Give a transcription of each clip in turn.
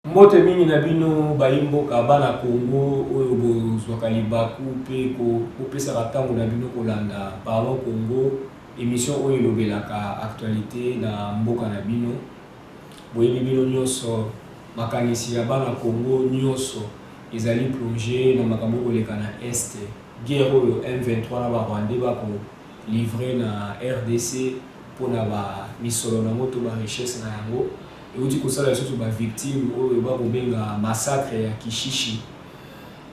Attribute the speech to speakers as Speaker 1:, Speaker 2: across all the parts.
Speaker 1: Mbote mingi na bino bayimboka bana Congo oyo bozwaka libaku pe ko opesa tango na bino kolanda Parlons Congo émission oyo elobelaka actualité na mboka na bino boyebi bino nyonso makanisi ya bana Congo nyonso ezali plongé na makambo koleka na este guerre oyo M23 na ba Rwandais bako livré na RDC pona ba misolo na moto ba richesse na yango. Et on dit que ça, les choses sont victimes, ou benga massacre à Kishishi,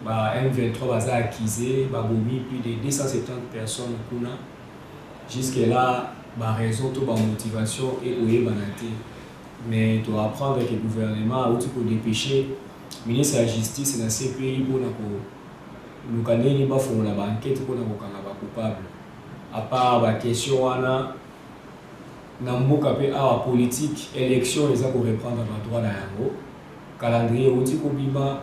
Speaker 1: M23 va acquisé, plus de 270 personnes kuna. Jusque là, raison, toute motivation et où banate. Mais tu vas apprendre que le gouvernement a dépêché, le ministre de la Justice et la CPI pour nous connaître pas font la enquête pour nous coupable. À part la question na mboka pe awa politique élection eza ko reprendre ba droit na yango calendrier outi ko bima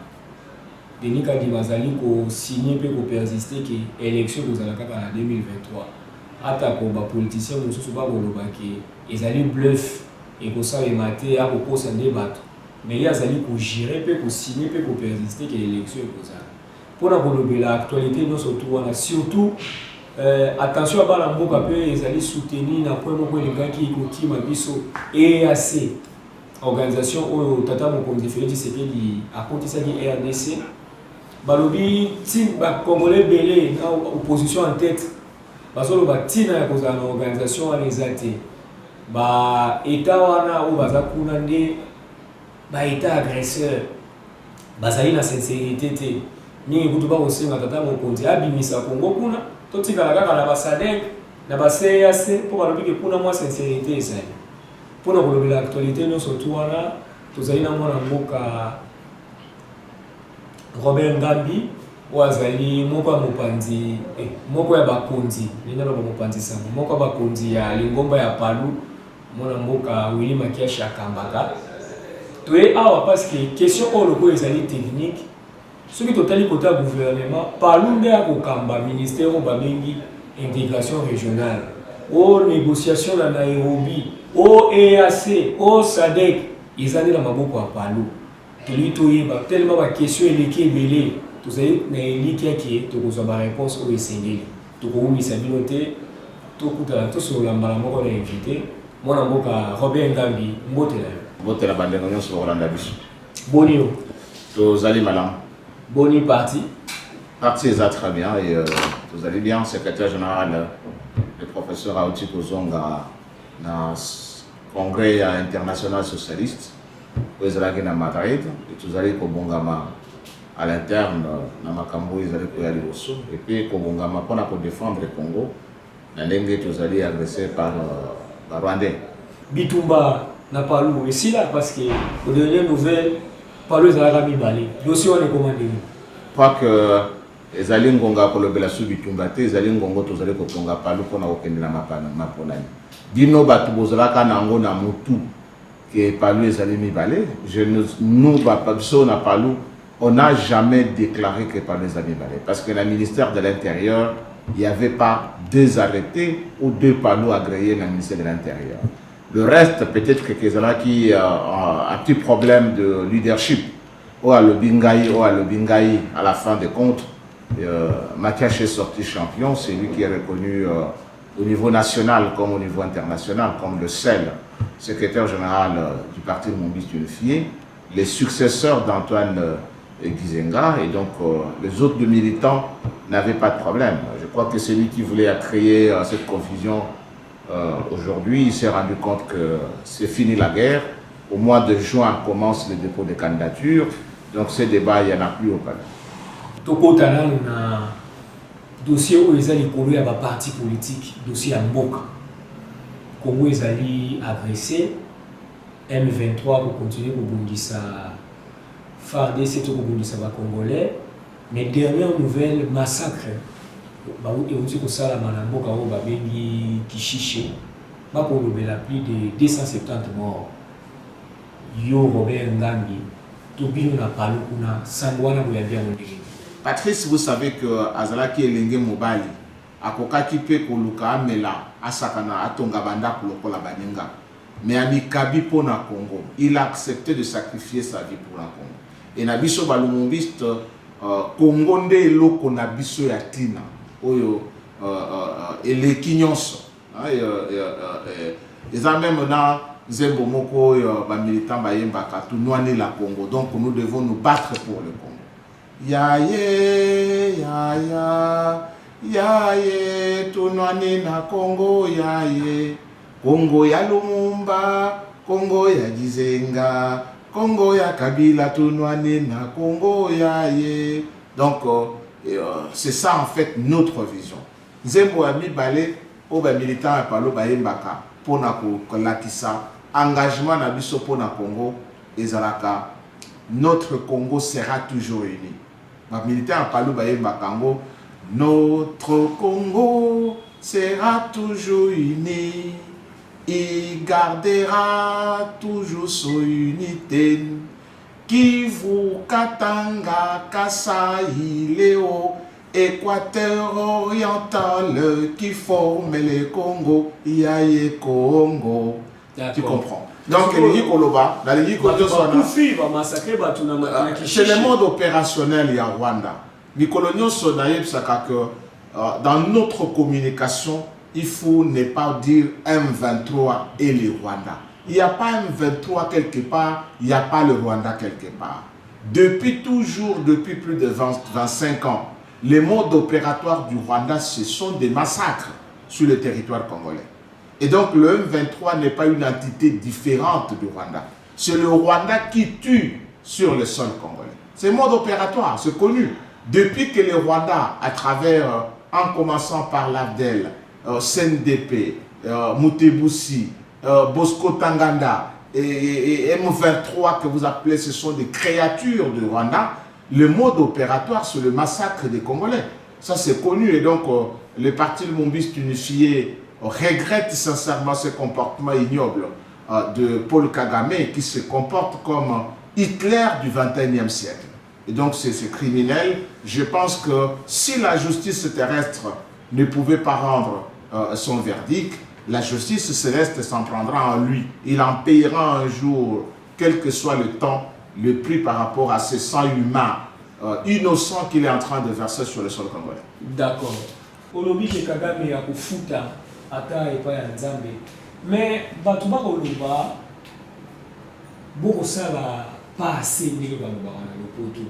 Speaker 1: Denis Kadima bazali ko signer pe ko persister que élection kozala kaka na 2023 ata ko ba politicien mosusu ba boloba ke ezali bluff et ko sa emate ya ko kosa nde bato mais ya zali ko gérer pe ko signer pe ko persister que élection kozala pona kolobela actualité non surtout attention à bala mboka pe ezali soutenir na point moko elingaki kotima biso EAC organisation oyo tata mokonzi Félix Tshisekedi akotisaki RDC balobi ti ba congolais belé na opposition en tête basolo ba tina ya kozala na organisation wana ezate ba état wana o baza kuna nde ba état agresseur bazali na sincérité te ni kutu ba osenga tata mokonzi abimisa Congo kuna tout kala kaka na basadek na CAC pour balobi ke kuna moi sincérité ezali pona kolobela actualité nyonso tu wana tozali na mwana mboka Robert Ngambi wazali moko ya mopanzi moko ya bakonzi nina na mopanzi sango moko ya bakonzi ya lingomba ya Palu mwana mboka Willy Makiashi akambaka toye awa parce que question oloko ezali technique. Ce qui est totalement côté gouvernement, parlons de la ministère au Babengi intégration régionale, aux négociations dans Nairobi, au EAC, au SADC, ils ont dit la maboko à Palu. Tellement de questions qui sont belées, tout ça, qui tu as réponse au SND. Tu as mis sa biloté, tout sur la malamoko est invité. Mon amour Robert Ngambi,
Speaker 2: Mbote la bande de sur Rolanda Bisu.
Speaker 1: Bonio.
Speaker 2: Tous allez malam.
Speaker 1: Boni parti.
Speaker 2: Parti est très bien et vous allez bien, secrétaire général, le professeur Aouti Kozonga, dans le congrès international socialiste, vous allez à Madrid, et vous allez au Bongama à l'interne, dans Makambo, vous allez aller au sud, et puis au Bongama pour défendre le Congo, dans l'Engue, vous allez agressé par Rwandais.
Speaker 1: Bitumba n'a pas loué, et si là, parce que, aux dernières nouvelles, Palu ezalaka mibale dossier wana commandé
Speaker 2: pas que ezali ngonga kolobela su bitumba te ezali ngongo tozali kotonga Palu pona kokende na maponani dino bato bozalaka nango na mutu que Palu ezali mibale nous biso na Palu on n'a jamais déclaré que Palu ezali mibale parce que le ministère de l'Intérieur il n'y avait pas deux arrêtés ou deux Palu agréés dans le ministère de l'Intérieur. Le reste, peut-être que Kezala qui a un petit problème de leadership, ou à Lobingaï, à la fin des comptes, Mathias est sorti champion, c'est lui qui est reconnu au niveau national comme au niveau international, comme le seul secrétaire général du parti Mombiste Unifié, les successeurs d'Antoine Gizenga, et donc les autres militants n'avaient pas de problème. Je crois que c'est lui qui voulait créer cette confusion. Aujourd'hui, il s'est rendu compte que c'est fini la guerre. Au mois de juin commence le dépôt de candidature. Donc ce débat, il n'y en a plus au palais.
Speaker 1: Toko Tanan a dossier où ils allaient couler à ma parti politique, dossier à Mboka. Congo ils allaient agressé M23 pour continuer pour bondissa FARDC pour bondissa les Congolais. Mais dernière nouvelle massacre. Et on dit que ça, la Mboka ou Babengi Kishishi, bah pour le plus de 270 morts. Yo Robert Ngambi, tout bien on a parlé qu'on a sangwana ou bien on dit.
Speaker 2: Patrice, vous savez que Azalaki Elenge Mobali, à Kokaki pe Koluka Mela, Asakana, Atonga Banda Kolokola Baninga. mais Amikabi pour le Congo. Il a accepté de sacrifier sa vie pour le Congo. Et Nabiso Balumumbiste, Congo nde eloko Nabiso yatina, oyo, et les Kinyons. Ils ont même dans Zembo Moko, militants Bayembaka, tout noyer la Congo. Donc nous devons nous battre pour le Congo. Ya ye, ya ya, ya ye, tout noyer na Congo, ya ye. Congo ya Lumumba, Congo ya Gizenga, Congo ya Kabila, tout noyer na Congo, ya ye. Donc c'est ça en fait notre vision. Zembo a mis balé au militant à Palo Bayembaka pour Nakisa, engagement na biso pour na Congo et Zalaka. Notre Congo sera toujours uni. Ma militant à Palo Bayembaka, notre Congo sera toujours uni. Il gardera toujours son unité. Kivu, Katanga, Kasaï, Léo, Équateur oriental qui forme le Congo, Yaye Congo. Tu comprends? Donc, c'est le mode opérationnel il Rwanda. Dans notre communication, il faut ne pas dire M23 et le Rwanda. Il n'y a pas M23 quelque part, il n'y a pas le Rwanda quelque part. Depuis toujours, depuis plus de 25 ans, les modes opératoires du Rwanda, ce sont des massacres sur le territoire congolais. Et donc le M23 n'est pas une entité différente du Rwanda. C'est le Rwanda qui tue sur le sol congolais. C'est mode opératoire, c'est connu. Depuis que le Rwanda, à travers, en commençant par l'AFDEL, CNDP, Mutebussi, Bosco Tanganda et M23 que vous appelez, ce sont des créatures du Rwanda. Le mode opératoire, c'est le massacre des Congolais. Ça, c'est connu. Et donc, le parti Lumumbiste unifié regrette sincèrement ce comportement ignoble de Paul Kagame qui se comporte comme Hitler du XXIe siècle. Et donc, c'est criminel. Je pense que si la justice terrestre ne pouvait pas rendre son verdict, la justice céleste s'en prendra en lui. Il en payera un jour, quel que soit le temps, le prix par rapport à ce sang humain innocent qu'il est en train de verser sur le sol congolais.
Speaker 1: D'accord. Olobi ke Kagame ya kufuta ata epa ya Nzambe. Mais batu bakoloba boko sala pas assez ndenge baloba na lopoto.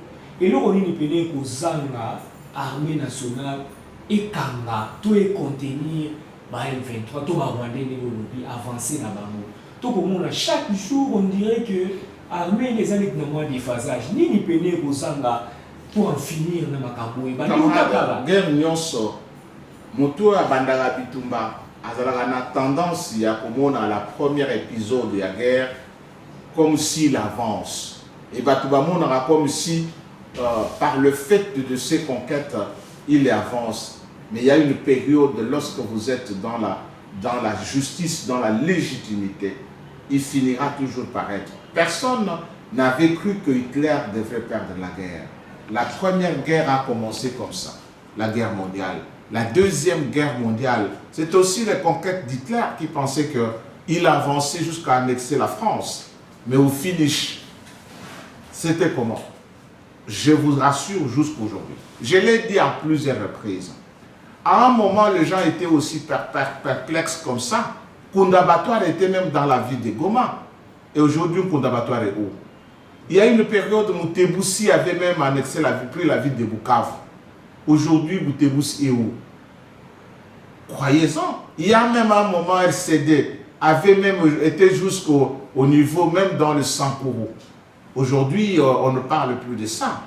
Speaker 1: Eloko nini pene kozanga armée nationale ekanga to e contenir ba M23 to ba Rwanda ndenge olobi avancer na bango. To komona chaque jour on dirait que armée les années de mois déphasage nini pene kozanga pour en finir na makambo e
Speaker 2: ba guerre nyonso moto ya bandaka bitumba azalaka na tendance ya komona la première épisode de la guerre comme s'il avance et batu bamonaka comme si par le fait de ses conquêtes il avance, mais il y a une période lorsque vous êtes dans la justice, dans la légitimité, il finira toujours par être. Personne n'avait cru que Hitler devrait perdre la guerre. La première guerre a commencé comme ça, la guerre mondiale. La deuxième guerre mondiale, c'est aussi les conquêtes d'Hitler qui pensait qu'il avançait jusqu'à annexer la France. Mais au finish, c'était comment? Je vous rassure jusqu'aujourd'hui. Je l'ai dit à plusieurs reprises. À un moment, les gens étaient aussi perplexes comme ça. Kundabatware était même dans la ville de Goma. Et aujourd'hui, Kundabatware est où? Il y a une période où Mutebussi avait même pris la ville de Bukavu. Aujourd'hui, Mutebussi est où? Croyez-en. Il y a même un moment, RCD avait même été jusqu'au niveau, même dans le Sankuru. Aujourd'hui, on ne parle plus de ça.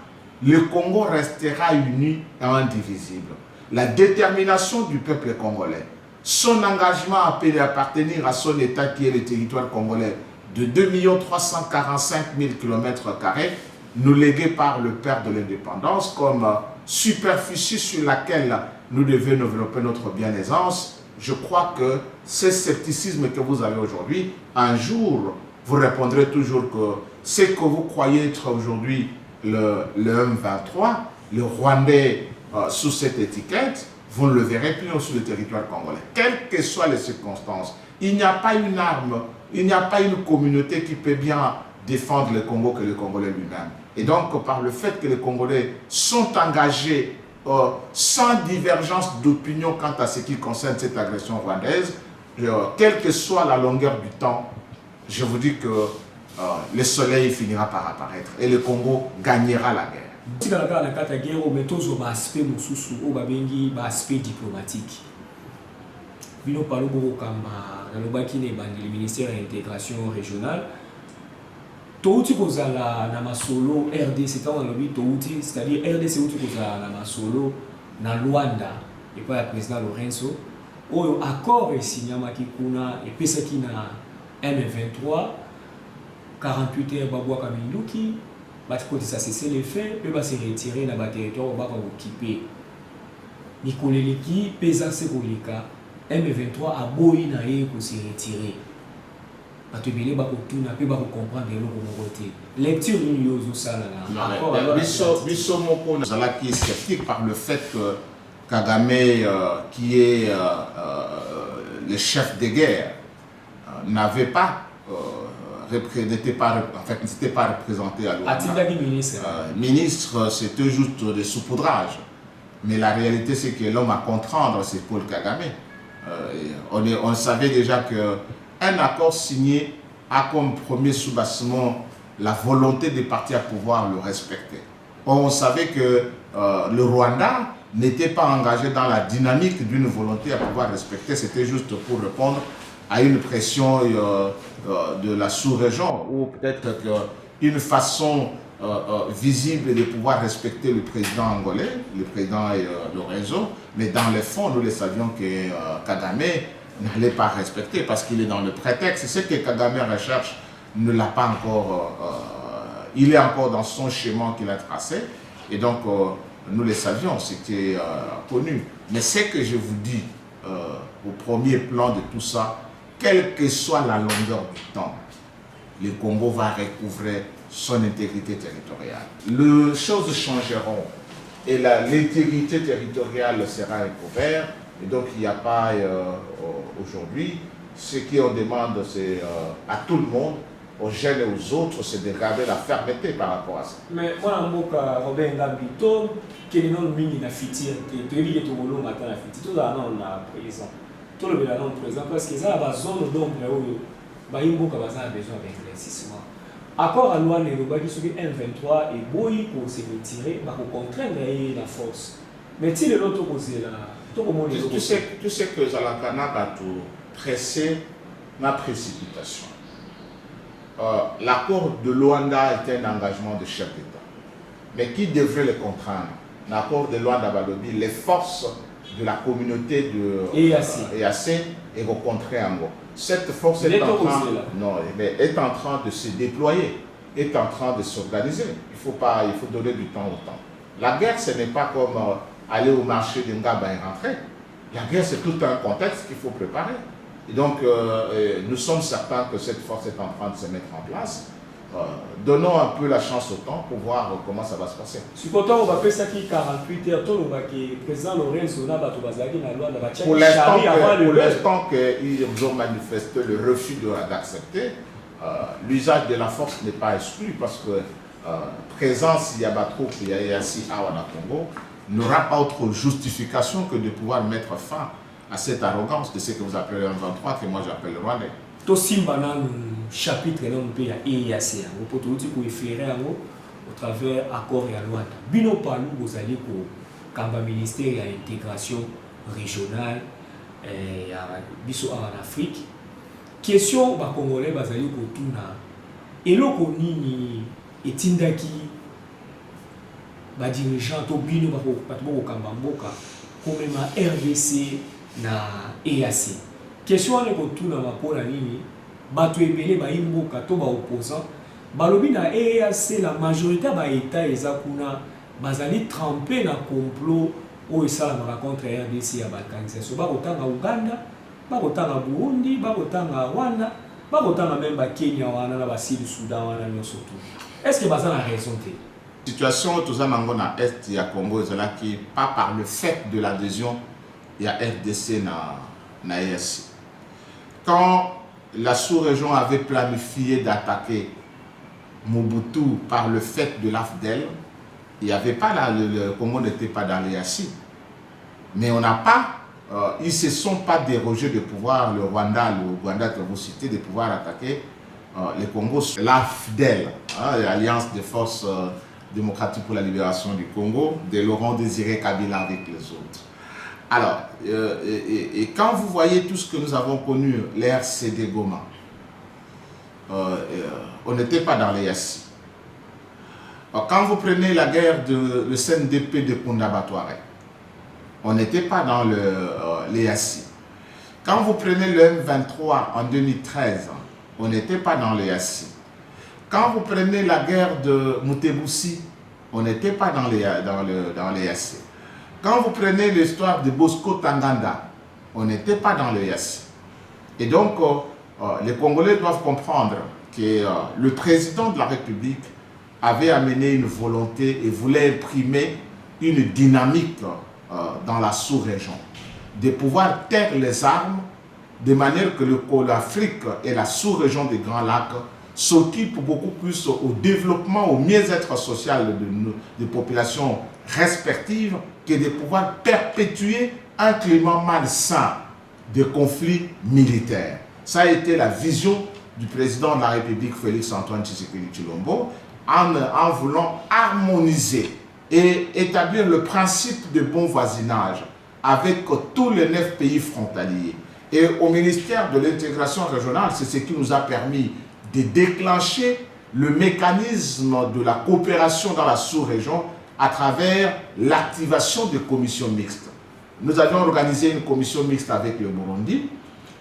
Speaker 2: Le Congo restera uni et indivisible. La détermination du peuple congolais, son engagement à appartenir à son État qui est le territoire congolais de 2 345 000 km², nous légué par le père de l'indépendance comme superficie sur laquelle nous devons développer notre bien-aisance. Je crois que ce scepticisme que vous avez aujourd'hui, un jour, vous répondrez toujours que ce que vous croyez être aujourd'hui le M23, le Rwandais sous cette étiquette, vous ne le verrez plus sur le territoire congolais. Quelles que soient les circonstances, il n'y a pas une arme il n'y a pas une communauté qui peut bien défendre le Congo que le Congolais lui-même. Et donc, par le fait que les Congolais sont engagés sans divergence d'opinion quant à ce qui concerne cette agression rwandaise, quelle que soit la longueur du temps, je vous dis que le soleil finira par apparaître et le Congo gagnera la guerre.
Speaker 1: Aspect diplomatique. Bino palo boko kama na lobaki ne bandi le ministère de l'intégration régionale. Touti kozala na masolo RDC c'est dans le touti, c'est-à-dire RDC touti kozala na masolo na Luanda et pas le président Lorenzo. Oyo accord esignamaki kuna et pesaki na M23 48 heures babwa kaminduki batiko ça cesser les faits, peut pas se retirer na ba territoire ba occuper. Nikoleleki pesa se kolika M23 a boyi na ye ko se retirer. Batubele ba ko tuna pe ba ko comprendre le côté. Lecture ni yozo sala na.
Speaker 2: Biso moko na qui est sceptique par le fait que Kagame qui est le chef de guerre n'avait pas n'était pas représenté à l'ONU. Ministre, c'était juste des saupoudrages. Mais la réalité, c'est que l'homme à contraindre, c'est Paul Kagame. On savait déjà qu'un accord signé a comme premier soubassement la volonté des partis à pouvoir le respecter. On savait que le Rwanda n'était pas engagé dans la dynamique d'une volonté à pouvoir respecter, c'était juste pour répondre à une pression de la sous-région ou peut-être une façon visible de pouvoir respecter le président angolais, le président Lorenzo, mais dans les fonds, nous le savions que Kagame n'allait pas respecter parce qu'il est dans le prétexte. Ce que Kagame recherche ne l'a pas encore, il est encore dans son schéma qu'il a tracé et donc nous le savions, c'était connu. Mais ce que je vous dis au premier plan de tout ça, quelle que soit la longueur du temps, le Congo va recouvrer son intégrité territoriale. Les choses changeront et l'intégrité territoriale sera recouverte. Et donc il n'y a pas aujourd'hui, ce qu'on demande c'est à tout le monde, aux jeunes et aux autres, c'est de garder la fermeté par rapport à ça.
Speaker 1: Mais moi, je Robert Ngambito, qui est non mini na fitir, qui est tout le monde matin na fitir, tout là non na présent, tout le monde présent parce que ça va zone d'ombre où bah il beaucoup besoin d'éclaircissement. Accord à loi ne le bagi sur M23 et boy pour se retirer, bah pour contraindre la force. Mais si l'autre côté là, tout le monde
Speaker 2: tu sais que Zalakana va tout presser ma précipitation. L'accord de Luanda était un engagement de chef d'État. Mais qui devrait le contraindre? L'accord de Luanda Balobi, les forces de la communauté de EAC est rencontrée en gros. Cette force est en train de se déployer, est en train de s'organiser. Il faut donner du temps au temps. La guerre, ce n'est pas comme aller au marché de Ngaba et rentrer. La guerre, c'est tout un contexte qu'il faut préparer. Et donc, nous sommes certains que cette force est en train de se mettre en place. Donnons un peu la chance au temps pour voir comment ça va se passer.
Speaker 1: Supportant, on va faire ça qui 48 heures, tout le monde qui est président Lorenzo,
Speaker 2: pour l'instant qu'ils ont manifesté le refus d'accepter, l'usage de la force n'est pas exclu parce que présence Yabatro, il y a Yassi Awana Congo, n'aura pas autre justification que de pouvoir mettre fin à cette arrogance de ce que vous appelez le 23 que moi j'appelle le Rwandais.
Speaker 1: To simba na chapitre là on peut ya EAC on peut tout pour efférer au travers accord ya Luanda. Bino palu bozali ko kamba ministère ya intégration régionale ya biso en Afrique. Question ba congolais bazali ko tuna eloko nini etindaki ba dirigeant to bino ba ko kamba mboka comme ma RDC na EAC. Question on est tout dans ma peau la ligne, bateau ébélé ba imboka to ba opposant, balobi na EAC la majorité ba état ezakuna bazali trempé na complot o esala ma contre RDC à balkanisation ba kotanga Uganda, ba kotanga Burundi, ba kotanga Rwanda, ba kotanga même ba Kenya wana na ba Sud Soudan wana nyoso tout. Est-ce que bazana a raison té?
Speaker 2: Situation tout ça nango na est ya Congo ezala qui pas par le fait de l'adhésion ya RDC na EAC. Quand la sous-région avait planifié d'attaquer Mobutu par le fait de l'AFDEL, il n'y avait pas là, le Congo n'était pas dans l'EAC. Mais on n'a pas, ils ne se sont pas dérogés de pouvoir, le Rwanda que vous citez, de pouvoir attaquer le Congo, l'AFDEL, l'Alliance des forces démocratiques pour la libération du Congo, de Laurent Désiré Kabila avec les autres. Alors, et quand vous voyez tout ce que nous avons connu, l'RCD Goma, on n'était pas dans l'EAC. Quand vous prenez la guerre de le CNDP de Kounda-Batouare, on n'était pas dans l'EAC. Quand vous prenez le M23 en 2013, on n'était pas dans l'EAC. Quand vous prenez la guerre de Mutebussi, on n'était pas dans l'EAC. Quand vous prenez l'histoire de Bosco Tanganda, on n'était pas dans l'EAC. Et donc, les Congolais doivent comprendre que le président de la République avait amené une volonté et voulait imprimer une dynamique dans la sous-région, de pouvoir taire les armes de manière que l'Afrique et la sous-région des Grands Lacs s'occupent beaucoup plus au développement, au mieux-être social des populations respectives que de pouvoir perpétuer un climat malsain de conflits militaires. Ça a été la vision du président de la République, Félix-Antoine Tshisekedi Tshilombo, en voulant harmoniser et établir le principe de bon voisinage avec tous les 9 pays frontaliers. Et au ministère de l'intégration régionale, c'est ce qui nous a permis de déclencher le mécanisme de la coopération dans la sous-région à travers l'activation des commissions mixtes. Nous avions organisé une commission mixte avec le Burundi,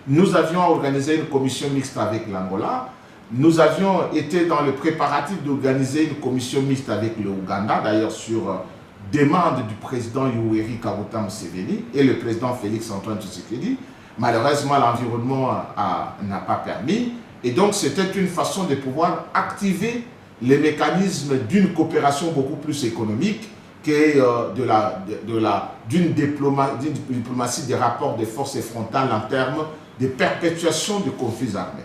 Speaker 2: nous avions organisé une commission mixte avec l'Angola, nous avions été dans le préparatif d'organiser une commission mixte avec le Ouganda, d'ailleurs sur demande du président Yoweri Kaguta Museveni et le président Félix-Antoine Tshisekedi. Malheureusement, l'environnement n'a pas permis. Et donc, c'était une façon de pouvoir activer les mécanismes d'une coopération beaucoup plus économique que d'une diplomatie des rapports de force frontales en termes de perpétuation de conflits armés.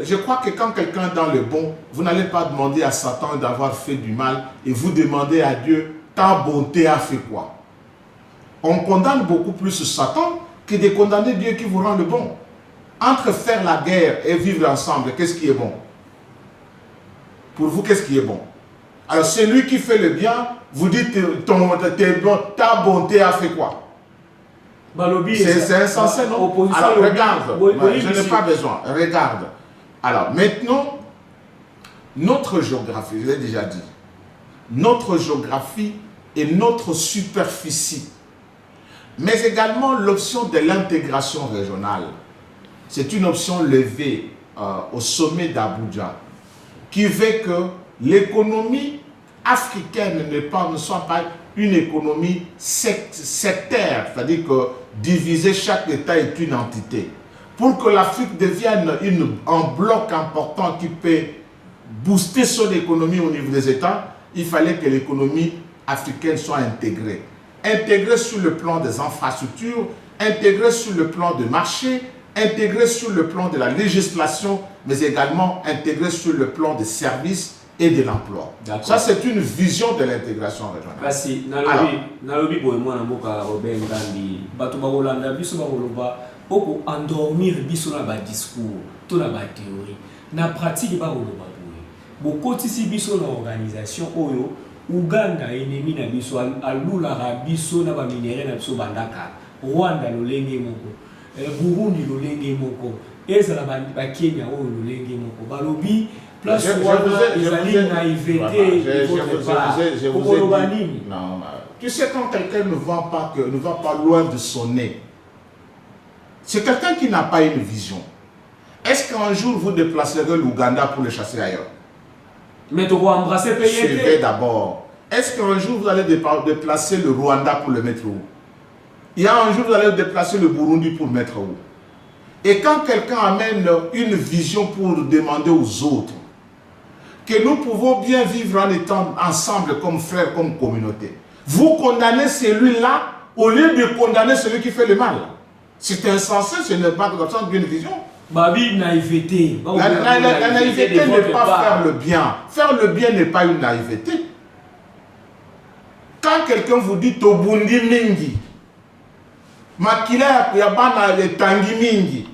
Speaker 2: Je crois que quand quelqu'un est dans le bon, vous n'allez pas demander à Satan d'avoir fait du mal et vous demandez à Dieu, ta bonté a fait quoi? On condamne beaucoup plus Satan que de condamner Dieu qui vous rend le bon. Entre faire la guerre et vivre ensemble, qu'est-ce qui est bon? Pour vous, qu'est-ce qui est bon? Alors, celui qui fait le bien, vous dites, ta bonté a fait quoi? C'est insensé, non? Alors, regarde, je n'ai pas besoin, regarde. Alors, maintenant, notre géographie, je l'ai déjà dit, notre géographie et notre superficie, mais également l'option de l'intégration régionale, c'est une option levée au sommet d'Abuja, qui veut que l'économie africaine ne soit pas une économie sectaire, c'est-à-dire que diviser chaque État est une entité. Pour que l'Afrique devienne un bloc important qui peut booster son économie au niveau des États, il fallait que l'économie africaine soit intégrée. Intégrée sur le plan des infrastructures, intégrée sur le plan de marché, intégrée sur le plan de la législation, mais également intégrée sur le plan des services et de l'emploi. Ça, c'est une vision de l'intégration régionale.
Speaker 1: Merci. Nalobi boyemwa na mboka Robert Ngambi, bato bakolanda biso bakoloba poko endormir biso na ba discours, to na ba théorie. Na pratique bakoloba boye. Bokotisi biso na organisation oyo Uganda ennemi na biso alula biso na ba minéraux na biso bandaka. Rwanda lolenge moko. Burundi lolenge moko. Ezala ba Kenya oyo lolenge moko. Balobi place
Speaker 2: je vous ai dit, non, tu sais quand quelqu'un ne va pas loin de son nez, c'est quelqu'un qui n'a pas une vision. Est-ce qu'un jour vous déplacerez l'Ouganda pour le chasser ailleurs?
Speaker 1: Mais tu vas embrasser pays.
Speaker 2: Suivez d'abord. Est-ce qu'un jour vous allez déplacer le Rwanda pour le mettre où? Il y a un jour vous allez déplacer le Burundi pour le mettre où? Et quand quelqu'un amène une vision pour demander aux autres que nous pouvons bien vivre en étant ensemble comme frères, comme communauté, vous condamnez celui-là au lieu de condamner celui qui fait le mal. C'est insensé, ce n'est pas comme ça une vision.
Speaker 1: Babi, naïveté.
Speaker 2: La naïveté n'est pas faire le bien. Faire le bien n'est pas une naïveté. Quand quelqu'un vous dit Tobundi Mingi, Makila Yabana le Tangi Mingi,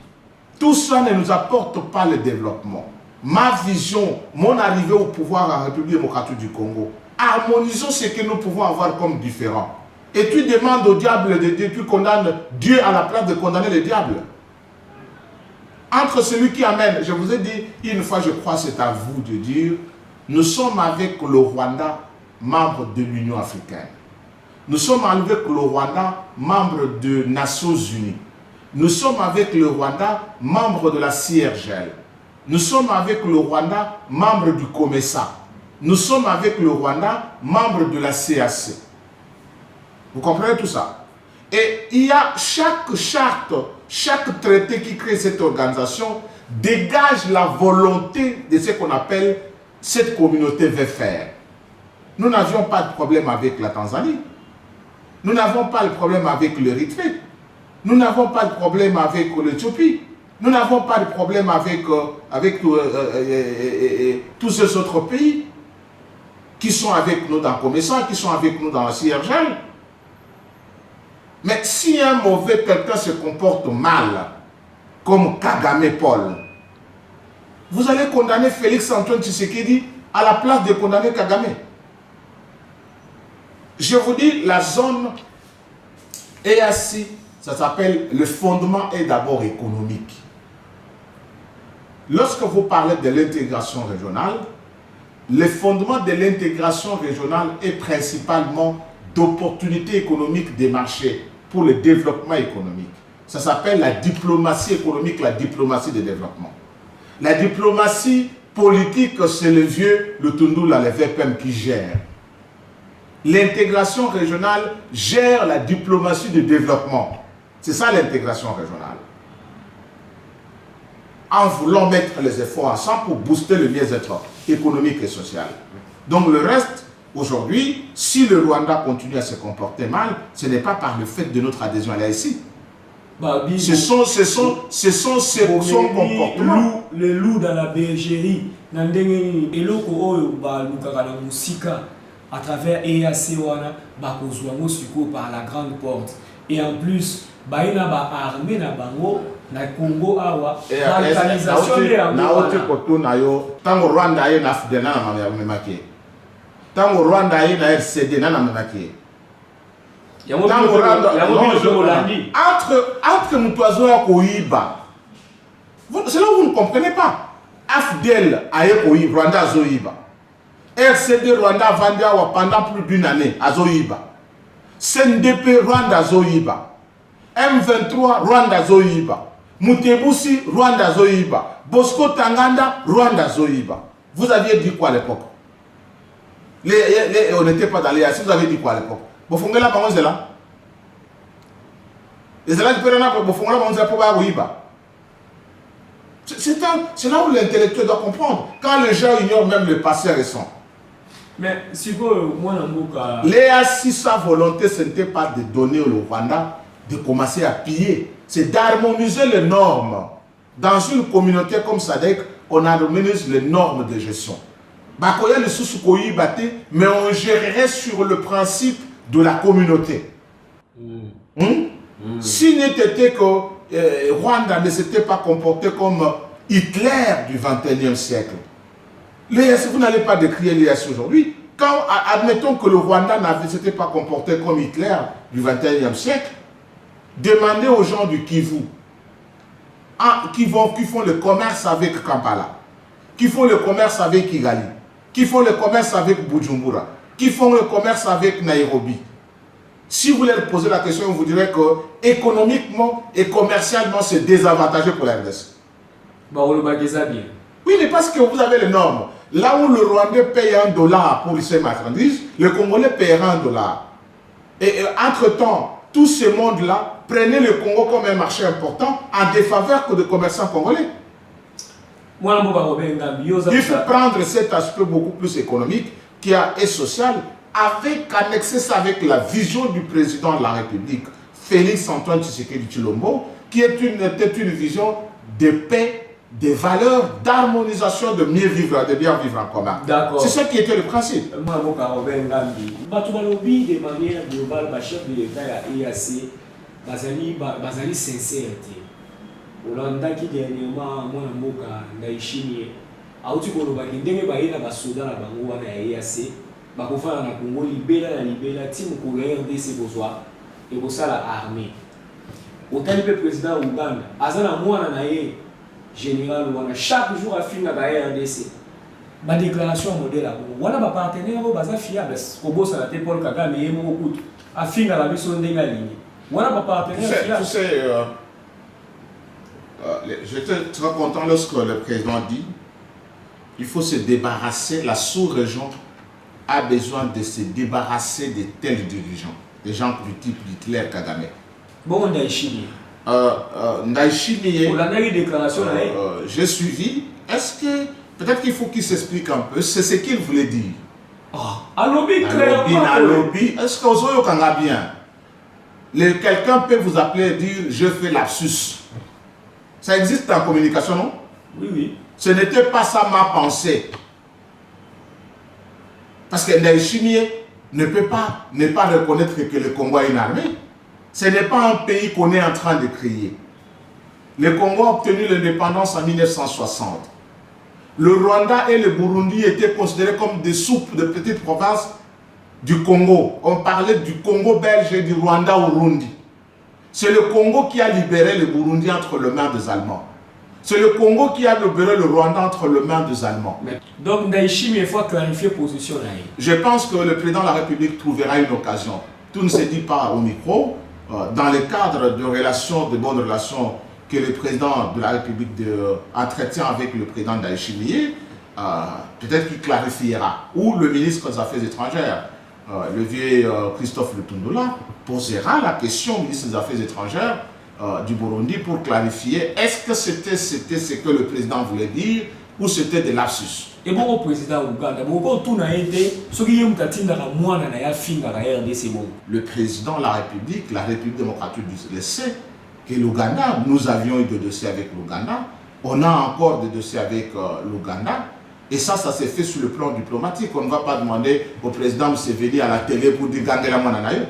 Speaker 2: tout ça ne nous apporte pas le développement. Ma vision, mon arrivée au pouvoir en République démocratique du Congo, harmonisons ce que nous pouvons avoir comme différent. Et tu demandes au diable de Dieu, tu condamnes Dieu à la place de condamner le diable. Entre celui qui amène, je vous ai dit, une fois je crois c'est à vous de dire, nous sommes avec le Rwanda, membre de l'Union africaine. Nous sommes avec le Rwanda, membre des Nations Unies. Nous sommes avec le Rwanda, membre de la CIRGL. Nous sommes avec le Rwanda, membre du COMESA. Nous sommes avec le Rwanda, membre de la CAC. Vous comprenez tout ça? Et il y a chaque charte, chaque traité qui crée cette organisation dégage la volonté de ce qu'on appelle cette communauté veut faire. Nous n'avions pas de problème avec la Tanzanie. Nous n'avons pas de problème avec l'Érythrée. Nous n'avons pas de problème avec l'Éthiopie. Nous n'avons pas de problème avec tous ces autres pays qui sont avec nous dans Comessa, qui sont avec nous dans la CIRGL. Mais si un mauvais quelqu'un se comporte mal, comme Kagame Paul, vous allez condamner Félix Antoine Tshisekedi à la place de condamner Kagame. Je vous dis, la zone EAC, ça s'appelle le fondement est d'abord économique. Lorsque vous parlez de l'intégration régionale, le fondement de l'intégration régionale est principalement d'opportunités économiques des marchés pour le développement économique. Ça s'appelle la diplomatie économique, la diplomatie de développement. La diplomatie politique, c'est le vieux, le Tundula, le VPM qui gère. L'intégration régionale gère la diplomatie de développement. C'est ça l'intégration régionale. En voulant mettre les efforts ensemble pour booster le bien-être économique et social. Donc le reste, aujourd'hui, si le Rwanda continue à se comporter mal, ce n'est pas par le fait de notre adhésion à l'AEC. Ce sont son comportement.
Speaker 1: Le loup dans la bergerie, à travers EAC par la grande porte. Et en plus, baina ba armée na bango na Congo awa balkanisation ya
Speaker 2: tango Rwanda ye na FDLR na memaki. Tango Rwanda ye na RCD na memaki. Tango Rwanda entre Mutuazo ya Koiba. C'est là où vous ne comprenez pas. AFDEL a Koiba, Rwanda Zoiba. RCD Rwanda Vandia pendant plus d'une année à Zoiba. CNDP Rwanda Zoiba. M23 Rwanda Zoiba. Mutebusi Rwanda Zoiba. Bosco Tanganda Rwanda Zoiba. Vous aviez dit quoi à l'époque? On n'était pas dans les assis, vous avez dit quoi à l'époque? Bofongela Bangonzela. Les élèves du Pérana Bofongela Bangonzela pour Zoiba. C'est là où l'intellectuel doit comprendre. Quand les gens ignorent même le passé récent.
Speaker 1: Mais si vous, moi,
Speaker 2: l'EAC, sa volonté, ce n'était pas de donner au Rwanda de commencer à piller. C'est d'harmoniser les normes. Dans une communauté comme SADC, on harmonise les normes de gestion. Bakoya le sous-koyi batté, mais on gérerait sur le principe de la communauté. S'il n'était que Rwanda ne s'était pas comporté comme Hitler du XXIe siècle, l'EAC, vous n'allez pas décrire l'EAC aujourd'hui. Quand, admettons que le Rwanda ne s'était pas comporté comme Hitler du XXIe siècle, demandez aux gens du Kivu, qui font le commerce avec Kampala, qui font le commerce avec Kigali, qui font le commerce avec Bujumbura, qui font le commerce avec Nairobi. Si vous leur posez la question, on vous dirait que économiquement et commercialement, c'est désavantageux pour la RDC. Oui, mais parce que vous avez les normes. Là où le Rwandais paye $1 pour ses marchandises, le Congolais payera $1. Et entre-temps, tout ce monde-là prenait le Congo comme un marché important en défaveur que de commerçants congolais. Il faut prendre cet aspect beaucoup plus économique et social, avec annexer ça avec la vision du président de la République, Félix Antoine Tshisekedi Tshilombo, qui était une vision de paix, de valeurs, d'harmonisation, de mieux vivre, de bien vivre en commun. C'est ça qui était le principe.
Speaker 1: Moi, je Robert Ngambi. Batubalobi, de manière globale, le chef de l'État à EAC, bazali sincérité. Olanda qui dernièrement, moi, Moka, Naishini, auti koloba ndenge bayina basoda na bango wana ya EAC, bakofana na Congo libela timu ko RDC bozwa et kosala armée. Otali pe président Uganda, azana mwana na ye général wana chaque jour afinga ba RDC. Ba déclaration modèle a wana ba partenaire ba baza fiable ko bosa la te Paul Kagame ye mo kutu afinga la biso ndenga ligne. Wana ba partenaire fiable.
Speaker 2: Tu sais j'étais très content lorsque le président dit il faut se débarrasser, la sous-région a besoin de se débarrasser de tels dirigeants, des gens du type Hitler, Kagame.
Speaker 1: Bon, Ndaïchimi.
Speaker 2: Ndaïchimi,
Speaker 1: déclaration
Speaker 2: j'ai suivi. Est-ce que, peut-être qu'il faut qu'il s'explique un peu, c'est ce qu'il voulait dire.
Speaker 1: À lobby,
Speaker 2: clairement. Est-ce que vous avez bien? Quelqu'un peut vous appeler et dire je fais lapsus. Ça existe en communication, non?
Speaker 1: Oui, oui.
Speaker 2: Ce n'était pas ça ma pensée. Parce que Ndaïchimi ne peut pas ne pas reconnaître que le Congo a une armée. Ce n'est pas un pays qu'on est en train de créer. Le Congo a obtenu l'indépendance en 1960. Le Rwanda et le Burundi étaient considérés comme des soupes de petites provinces du Congo. On parlait du Congo belge et du Rwanda au Burundi. C'est le Congo qui a libéré le Burundi entre les mains des Allemands. C'est le Congo qui a libéré le Rwanda entre les mains des Allemands.
Speaker 1: Donc, Ndaïchimi, il faut clarifier position.
Speaker 2: Je pense que le président de la République trouvera une occasion. Tout ne se dit pas au micro. Dans le cadre de relations, de bonnes relations que le président de la République entretient avec le président Ndaïchimi, peut-être qu'il clarifiera. Ou le ministre des Affaires étrangères, le vieux Christophe Lutundula, posera la question au ministre des Affaires étrangères du Burundi pour clarifier est-ce que c'était ce que le président voulait dire ou c'était de lapsus.
Speaker 1: Et bon, au président Ouganda,
Speaker 2: le président de la République démocratique du le sait que l'Ouganda, nous avions eu des dossiers avec l'Ouganda, on a encore des dossiers avec l'Ouganda, et ça s'est fait sur le plan diplomatique. On ne va pas demander au président Museveni à la télé pour dire Gangela Mwananayo.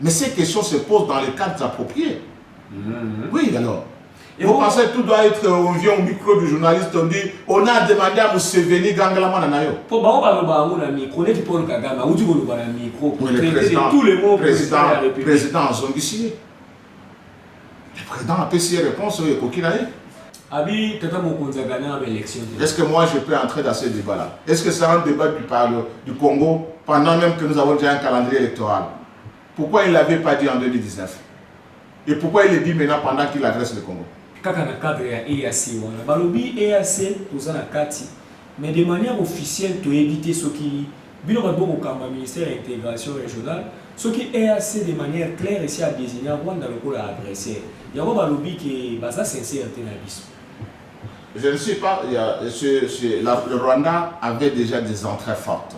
Speaker 2: Mais ces questions se posent dans les cadres appropriés. Oui, alors. Et vous pensez que tout doit être, on vient au micro du journaliste, on dit, on a demandé à Museveni Gangela Mwananayo.
Speaker 1: Pour le
Speaker 2: président Zongissi. Le président a fait ses réponses au Kokinaï. Est-ce que moi je peux entrer dans ce débat-là? Est-ce que c'est un débat qui parle du Congo pendant même que nous avons déjà un calendrier électoral? Pourquoi il ne l'avait pas dit en 2019? Et pourquoi il le dit maintenant pendant qu'il adresse le Congo?
Speaker 1: Mais de manière officielle, tu éviter ce qui le ministère de l'intégration régionale, ce qui est assez de manière claire ici à désigner Rwanda le adressé. Il y a un lobby qui est sincère.
Speaker 2: Je ne sais pas, le Rwanda avait déjà des entrées fortes.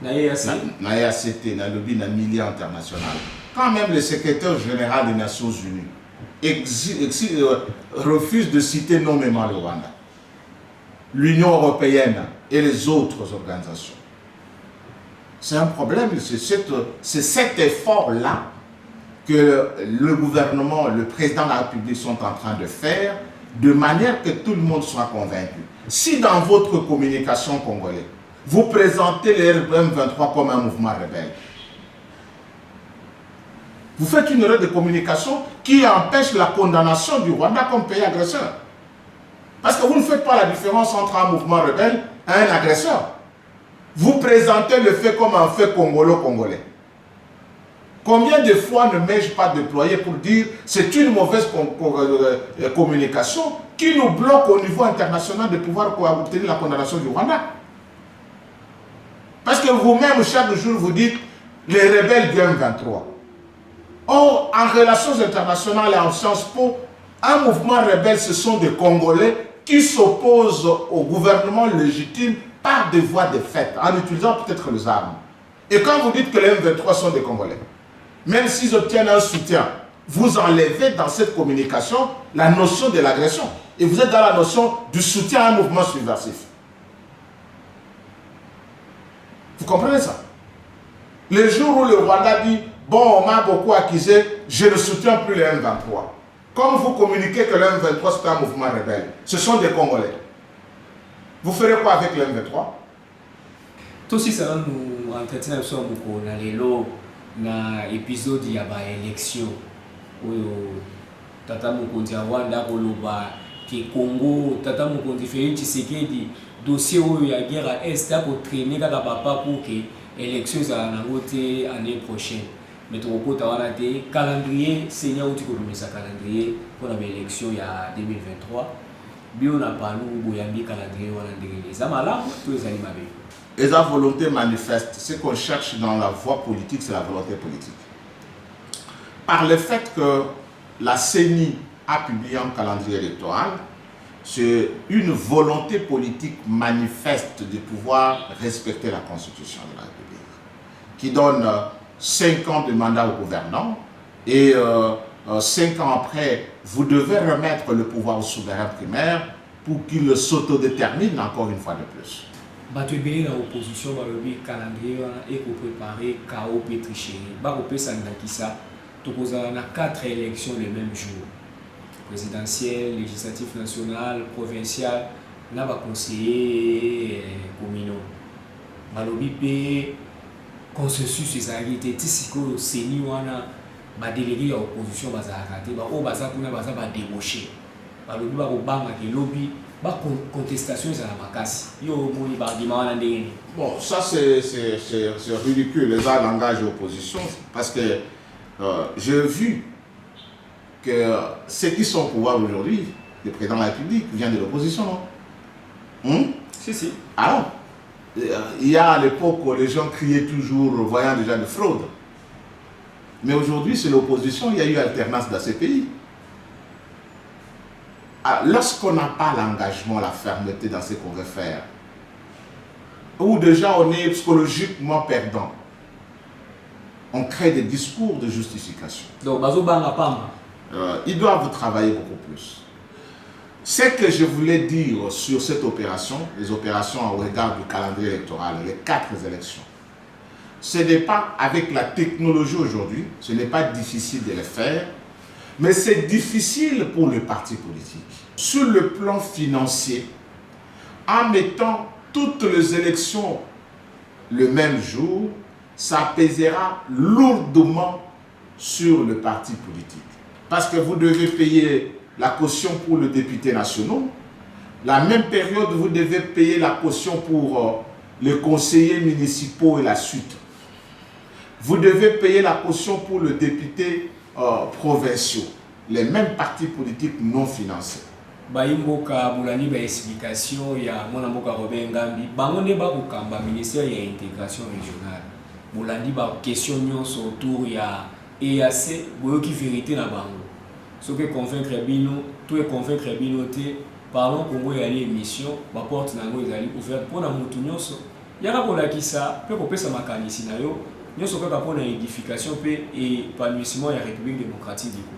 Speaker 2: Dans le lobby de milieu international. Quand même le secrétaire général des Nations Unies refuse de citer nommément le Rwanda, l'Union européenne et les autres organisations. C'est un problème, c'est cet effort-là que le gouvernement, le président de la République sont en train de faire de manière que tout le monde soit convaincu. Si dans votre communication congolaise, vous présentez le M23 comme un mouvement rebelle, vous faites une erreur de communication qui empêche la condamnation du Rwanda comme pays agresseur. Parce que vous ne faites pas la différence entre un mouvement rebelle et un agresseur. Vous présentez le fait comme un fait congolo-congolais. Combien de fois ne m'ai-je pas déployé pour dire que c'est une mauvaise communication qui nous bloque au niveau international de pouvoir obtenir la condamnation du Rwanda? Parce que vous-même, chaque jour, vous dites les rebelles du M23. Or, en relations internationales et en Sciences Po, un mouvement rebelle, ce sont des Congolais qui s'opposent au gouvernement légitime par des voies de fait, en utilisant peut-être les armes. Et quand vous dites que les M23 sont des Congolais, même s'ils obtiennent un soutien vous enlevez dans cette communication la notion de l'agression. Et vous êtes dans la notion du soutien à un mouvement subversif. Vous comprenez ça? Le jour où le Rwanda dit, bon, on m'a beaucoup accusé, je ne soutiens plus le M23. Comme vous communiquez que le M23 c'est un mouvement rebelle, ce sont des Congolais. Vous ferez quoi avec le M23?
Speaker 1: Tout si ça nous entretient sur na épisode il y a élection où tata mokonzi ya Rwanda koloba ke Congo tata mokonzi Félix Tshisekedi dossier où il y a guerre à est à traîner kaka papa pour que élection za na ngote année prochaine. Mais tu vois, tu calendrier, Seigneur, tu connais ça calendrier pour l'élection il y a 2023. Bien, on a parlé de calendrier, on a dit les amalams, tous les animaux.
Speaker 2: Et la volonté manifeste, ce qu'on cherche dans la voie politique, c'est la volonté politique. Par le fait que la CENI a publié un calendrier électoral, c'est une volonté politique manifeste de pouvoir respecter la Constitution de la République, qui donne 5 ans de mandat au gouvernant et 5 ans après, vous devez remettre le pouvoir au souverain primaire pour qu'il s'autodétermine encore une fois de plus.
Speaker 1: Batubé dans l'opposition, le calendrier est préparé, chaos pétriché. Bakopé Sandakisa, tu poses 4 élections le même jour. Présidentielle, législatif national, provincial, là va conseiller communaux. Balobipé consensus les arrêtés tisiko seni wana ba délégué à opposition ba za raté ba o ba za kuna ba za ba débaucher. Balobi ba ko banga ke lobby ba contestation za makasi. Yo moni ba argument wana ndenge.
Speaker 2: Bon, ça c'est ridicule les gens langage opposition parce que j'ai vu que ceux qui sont au pouvoir aujourd'hui, le président de la République vient de l'opposition, non?
Speaker 1: Si.
Speaker 2: Alors, il y a à l'époque où les gens criaient toujours, voyant déjà de fraude. Mais aujourd'hui, c'est l'opposition, il y a eu alternance dans ces pays. Lorsqu'on n'a pas l'engagement, la fermeté dans ce qu'on veut faire, ou déjà on est psychologiquement perdant, on crée des discours de justification.
Speaker 1: Donc,
Speaker 2: ils doivent travailler beaucoup plus. Ce que je voulais dire sur cette opération, les opérations au regard du calendrier électoral, les 4 élections, ce n'est pas avec la technologie aujourd'hui, ce n'est pas difficile de le faire, mais c'est difficile pour les partis politiques. Sur le plan financier, en mettant toutes les élections le même jour, ça pèsera lourdement sur le parti politique. Parce que vous devez payer la caution pour les députés nationaux. La même période, vous devez payer la caution pour les conseillers municipaux et la suite. Vous devez payer la caution pour les députés provinciaux. Les mêmes partis politiques non financés.
Speaker 1: Baimboka Moulani ba explication ya mona mboka Robert Ngambi bangonde ba kokamba ministère ya intégration régionale. Moulani ba question nyonso autour ya EAC boyoki vérité na bango. Ce que convaincre bino, tout est convaincre bino te parlons Congo ya émission ba porte nango ezali ouverte pona mutu nyonso. Yaka kolakisa pe kopesa makanisi na yo nyonso kaka pona édification pe épanouissement ya République démocratique du Congo.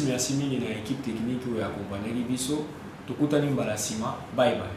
Speaker 1: Merci mingi na équipe technique qui a accompagné Biso. Tokutani mbala sima. Bye bye.